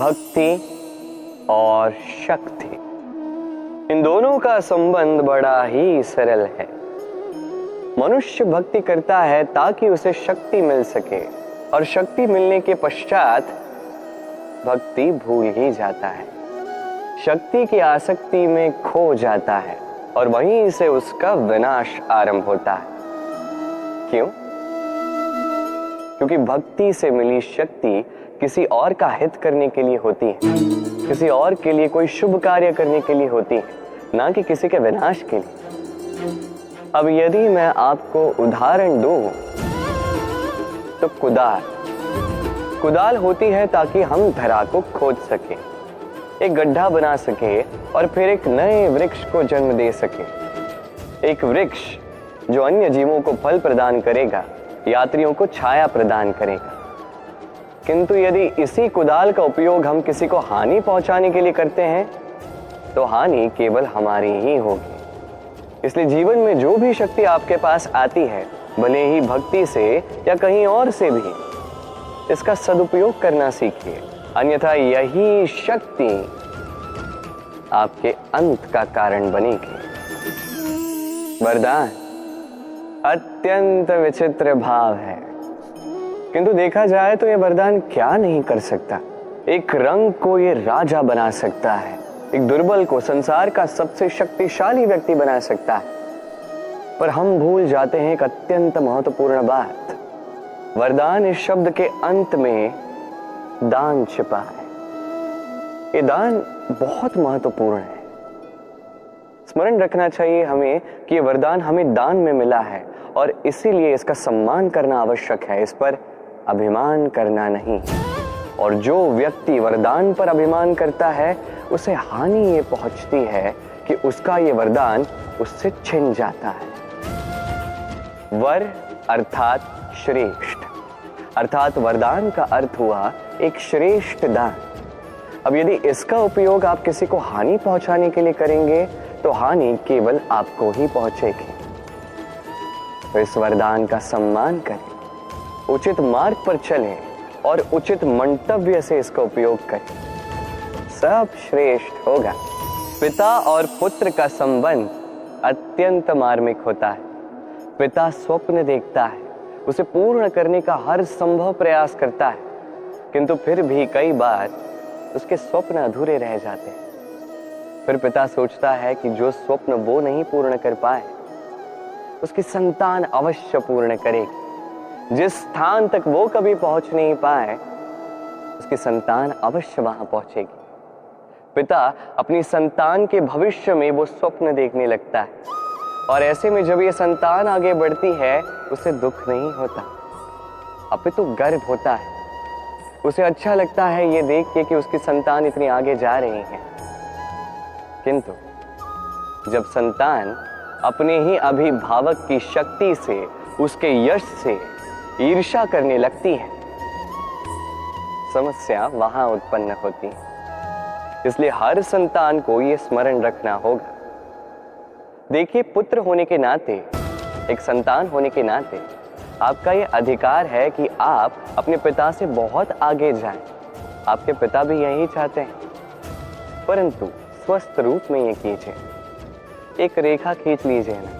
भक्ति और शक्ति, इन दोनों का संबंध बड़ा ही सरल है। मनुष्य भक्ति करता है ताकि उसे शक्ति मिल सके, और शक्ति मिलने के पश्चात भक्ति भूल ही जाता है, शक्ति की आसक्ति में खो जाता है, और वहीं से उसका विनाश आरंभ होता है। क्यों? क्योंकि भक्ति से मिली शक्ति किसी और का हित करने के लिए होती है, किसी और के लिए कोई शुभ कार्य करने के लिए होती है, ना कि किसी के विनाश के लिए। अब यदि मैं आपको उदाहरण दूं तो कुदाल होती है ताकि हम धरा को खोद सके, एक गड्ढा बना सके और फिर एक नए वृक्ष को जन्म दे सके। एक वृक्ष जो अन्य जीवों को फल प्रदान करेगा, यात्रियों को छाया प्रदान करेगा। किंतु यदि इसी कुदाल का उपयोग हम किसी को हानि पहुंचाने के लिए करते हैं तो हानि केवल हमारी ही होगी। इसलिए जीवन में जो भी शक्ति आपके पास आती है, भले ही भक्ति से या कहीं और से भी, इसका सदुपयोग करना सीखिए, अन्यथा यही शक्ति आपके अंत का कारण बनेगी। वरदान अत्यंत विचित्र भाव है, किंतु देखा जाए तो यह वरदान क्या नहीं कर सकता। एक रंग को यह राजा बना सकता है, एक दुर्बल को संसार का सबसे शक्तिशाली व्यक्ति बना सकता है। पर हम भूल जाते हैं एक अत्यंत महत्वपूर्ण बात। वरदान इस शब्द के अंत में दान छिपा है। ये दान बहुत महत्वपूर्ण है। स्मरण रखना चाहिए हमें कि ये वरदान हमें दान में मिला है, और इसीलिए इसका सम्मान करना आवश्यक है, इस पर अभिमान करना नहीं। और जो व्यक्ति वरदान पर अभिमान करता है उसे हानि ये पहुंचती है कि उसका ये वरदान उससे छिन जाता है। वर अर्थात श्रेष्ठ, अर्थात वरदान का अर्थ हुआ एक श्रेष्ठ दान। अब यदि इसका उपयोग आप किसी को हानि पहुंचाने के लिए करेंगे तो हानि केवल आपको ही पहुंचेगी। तो इस वरदान का सम्मान करें, उचित मार्ग पर चलें और उचित मंतव्य से इसका उपयोग करें, सब श्रेष्ठ होगा। पिता और पुत्र का संबंध अत्यंत मार्मिक होता है। पिता स्वप्न देखता है, उसे पूर्ण करने का हर संभव प्रयास करता है, किंतु फिर भी कई बार उसके स्वप्न अधूरे रह जाते हैं। फिर पिता सोचता है कि जो स्वप्न वो नहीं पूर्ण कर पाए उसकी संतान अवश्य पूर्ण करेगी। जिस स्थान तक वो कभी पहुंच नहीं पाए उसकी संतान अवश्य वहां पहुंचेगी। पिता अपनी संतान के भविष्य में वो स्वप्न देखने लगता है, और ऐसे में जब ये संतान आगे बढ़ती है उसे दुख नहीं होता, अपितु गर्व होता है। उसे अच्छा लगता है ये देख के कि उसकी संतान इतनी आगे जा रही है। किंतु जब संतान अपने ही अभिभावक की शक्ति से, उसके यश से ईर्ष्या करने लगती है, समस्या वहां उत्पन्न होती है। इसलिए हर संतान को यह स्मरण रखना होगा। देखिए, पुत्र होने के नाते, एक संतान होने के नाते आपका यह अधिकार है कि आप अपने पिता से बहुत आगे जाएं। आपके पिता भी यही चाहते हैं, परंतु स्वस्थ रूप में ये कीजिए। एक रेखा खींच लीजिए ना,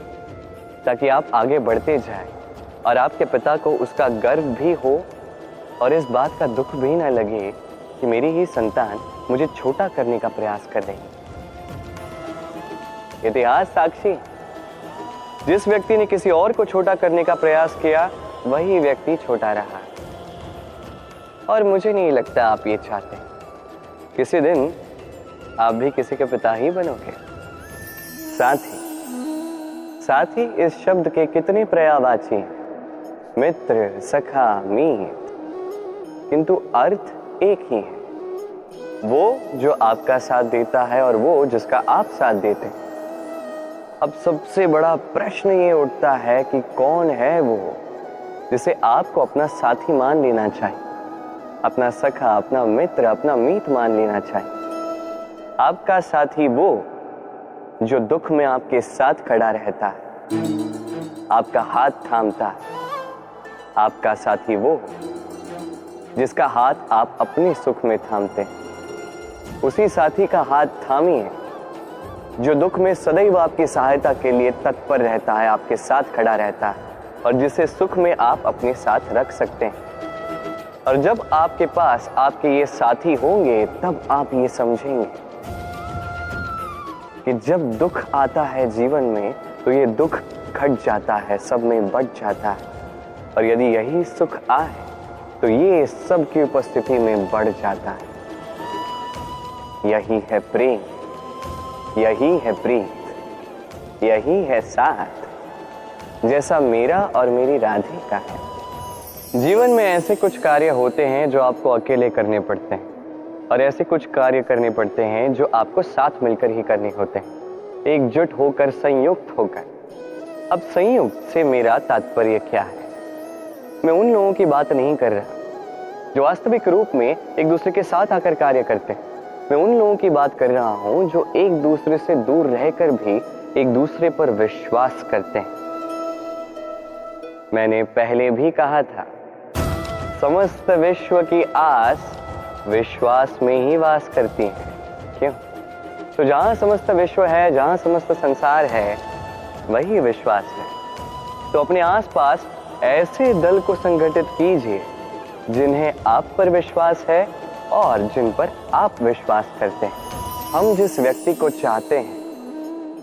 ताकि आप आगे बढ़ते जाएं और आपके पिता को उसका गर्व भी हो और इस बात का दुख भी न लगे कि मेरी ही संतान मुझे छोटा करने का प्रयास कर रही है। इतिहास साक्षी, जिस व्यक्ति ने किसी और को छोटा करने का प्रयास किया वही व्यक्ति छोटा रहा। और मुझे नहीं लगता आप ये चाहते। किसी दिन आप भी किसी के पिता ही बनोगे। साथ ही इस शब्द के कितने पर्यायवाची हैं, मित्र, सखा, मीत, किंतु अर्थ एक ही है। वो जो आपका साथ देता है और वो जिसका आप साथ देते हैं। अब सबसे बड़ा प्रश्न ये उठता है कि कौन है वो जिसे आपको अपना साथी मान लेना चाहिए, अपना सखा, अपना मित्र, अपना मीत मान लेना चाहिए। आपका साथी वो जो दुख में आपके साथ खड़ा रहता है, आपका हाथ थामता है। आपका साथी वो जिसका हाथ आप अपने सुख में थामते हैं। उसी साथी का हाथ थामिए जो दुख में सदैव आपकी सहायता के लिए तत्पर रहता है, आपके साथ खड़ा रहता है और जिसे सुख में आप अपने साथ रख सकते हैं। और जब आपके पास आपके ये साथी होंगे तब आप ये समझेंगे कि जब दुख आता है जीवन में तो ये दुख घट जाता है, सब में बट जाता है, और यदि यही सुख आए तो ये सब की उपस्थिति में बढ़ जाता है। यही है प्रेम, यही है प्रीत, यही है साथ, जैसा मेरा और मेरी राधे का है। जीवन में ऐसे कुछ कार्य होते हैं जो आपको अकेले करने पड़ते हैं और ऐसे कुछ कार्य करने पड़ते हैं जो आपको साथ मिलकर ही करने होते हैं, एकजुट होकर, संयुक्त होकर। अब संयुक्त से मेरा तात्पर्य क्या है? मैं उन लोगों की बात नहीं कर रहा जो वास्तविक रूप में एक दूसरे के साथ आकर कार्य करते हैं। मैं उन लोगों की बात कर रहा हूं जो एक दूसरे से दूर रहकर भी एक दूसरे पर विश्वास करते हैं। मैंने पहले भी कहा था, समस्त विश्व की आस विश्वास में ही वास करती है। क्यों? तो जहां समस्त विश्व है, जहां समस्त संसार है, वही विश्वास है। तो अपने आसपास ऐसे दल को संगठित कीजिए जिन्हें आप पर विश्वास है और जिन पर आप विश्वास करते हैं। हम जिस व्यक्ति को चाहते हैं,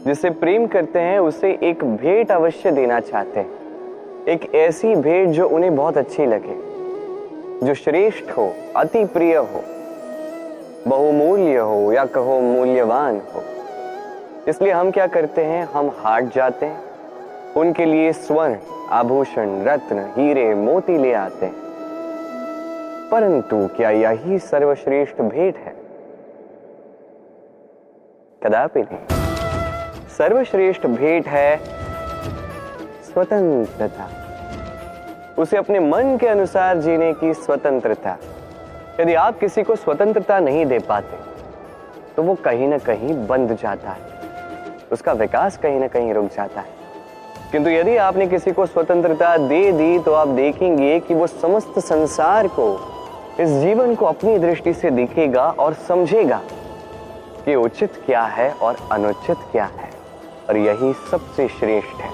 जिसे प्रेम करते हैं, उसे एक भेंट अवश्य देना चाहते हैं। एक ऐसी भेंट जो उन्हें बहुत अच्छी लगे, जो श्रेष्ठ हो, अति प्रिय हो, बहुमूल्य हो या कहो मूल्यवान हो। इसलिए हम क्या करते हैं? हम हाट जाते हैं, उनके लिए स्वर्ण, आभूषण, रत्न, हीरे, मोती ले आते हैं। परंतु क्या यही सर्वश्रेष्ठ भेंट है? कदापि नहीं। सर्वश्रेष्ठ भेंट है स्वतंत्रता, उसे अपने मन के अनुसार जीने की स्वतंत्रता। यदि आप किसी को स्वतंत्रता नहीं दे पाते तो वो कहीं ना कहीं बंध जाता है, उसका विकास कहीं ना कहीं रुक जाता है। किंतु यदि आपने किसी को स्वतंत्रता दे दी तो आप देखेंगे कि वो समस्त संसार को, इस जीवन को अपनी दृष्टि से देखेगा और समझेगा कि उचित क्या है और अनुचित क्या है, और यही सबसे श्रेष्ठ है।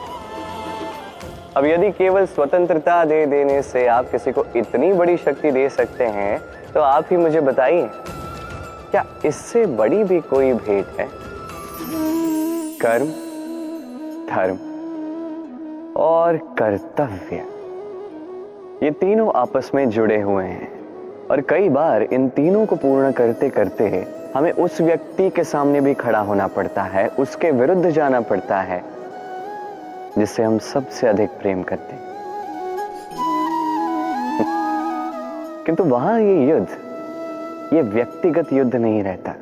अब यदि केवल स्वतंत्रता दे देने से आप किसी को इतनी बड़ी शक्ति दे सकते हैं तो आप ही मुझे बताइए, क्या इससे बड़ी भी कोई भेंट है? कर्म, धर्म और कर्तव्य, ये तीनों आपस में जुड़े हुए हैं और कई बार इन तीनों को पूर्ण करते करते हमें उस व्यक्ति के सामने भी खड़ा होना पड़ता है, उसके विरुद्ध जाना पड़ता है जिससे हम सबसे अधिक प्रेम करते हैं। किंतु वहां ये युद्ध, ये व्यक्तिगत युद्ध नहीं रहता,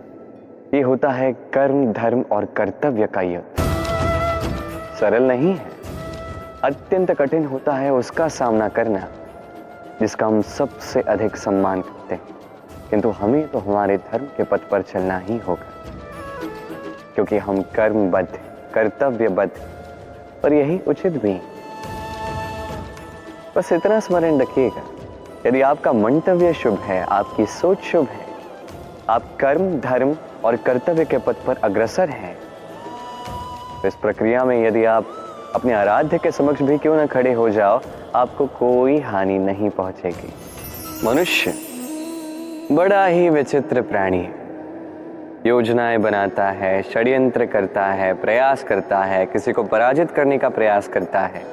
ये होता है कर्म, धर्म और कर्तव्य का युद्ध। सरल नहीं है, अत्यंत कठिन होता है उसका सामना करना जिसका हम सबसे अधिक सम्मान करते हैं। किंतु हमें तो हमारे धर्म के पथ पर चलना ही होगा, क्योंकि हम कर्मबद्ध, कर्तव्यबद्ध, और यही उचित भी। बस इतना स्मरण रखिएगा, यदि आपका मंतव्य शुभ है, आपकी सोच शुभ है, आप कर्म, धर्म और कर्तव्य के पथ पर अग्रसर हैं, तो इस प्रक्रिया में यदि आप अपने आराध्य के समक्ष भी क्यों न खड़े हो जाओ, आपको कोई हानि नहीं पहुंचेगी। मनुष्य बड़ा ही विचित्र प्राणी है। योजनाएं बनाता है, षड्यंत्र करता है, प्रयास करता है, किसी को पराजित करने का प्रयास करता है,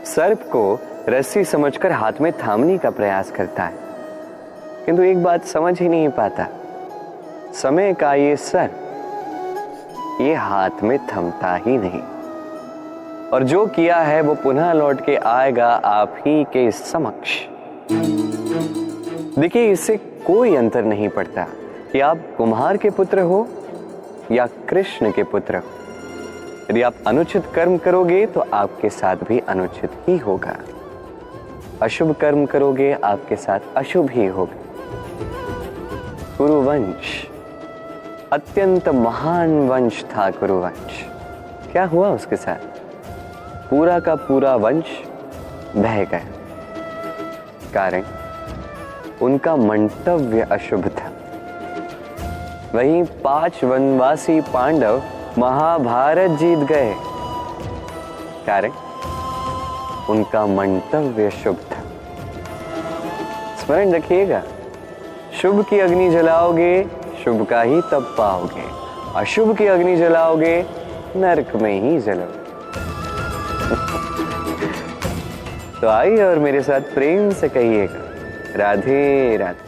सर्प को रस्सी समझकर हाथ में थामने का प्रयास करता है। किंतु एक बात समझ ही नहीं पाता, समय का ये सर्प ये हाथ में थमता ही नहीं, और जो किया है वो पुनः लौट के आएगा आप ही के समक्ष। देखिए, इससे कोई अंतर नहीं पड़ता कि आप कुम्हार के पुत्र हो या कृष्ण के पुत्र हो। यदि आप अनुचित कर्म करोगे तो आपके साथ भी अनुचित ही होगा, अशुभ कर्म करोगे आपके साथ अशुभ ही होगा। कुरुवंश अत्यंत महान वंश था। कुरुवंश क्या हुआ उसके साथ? पूरा का पूरा वंश बह गया। कारण उनका मंतव्य अशुभ था। वहीं 5 वनवासी पांडव महाभारत जीत गए। कारण उनका मंतव्य शुभ था। स्मरण रखिएगा, शुभ की अग्नि जलाओगे शुभ का ही तप पाओगे, अशुभ की अग्नि जलाओगे नरक में ही जलोगे। तो आइए और मेरे साथ प्रेम से कहिएगा, राधे राधे।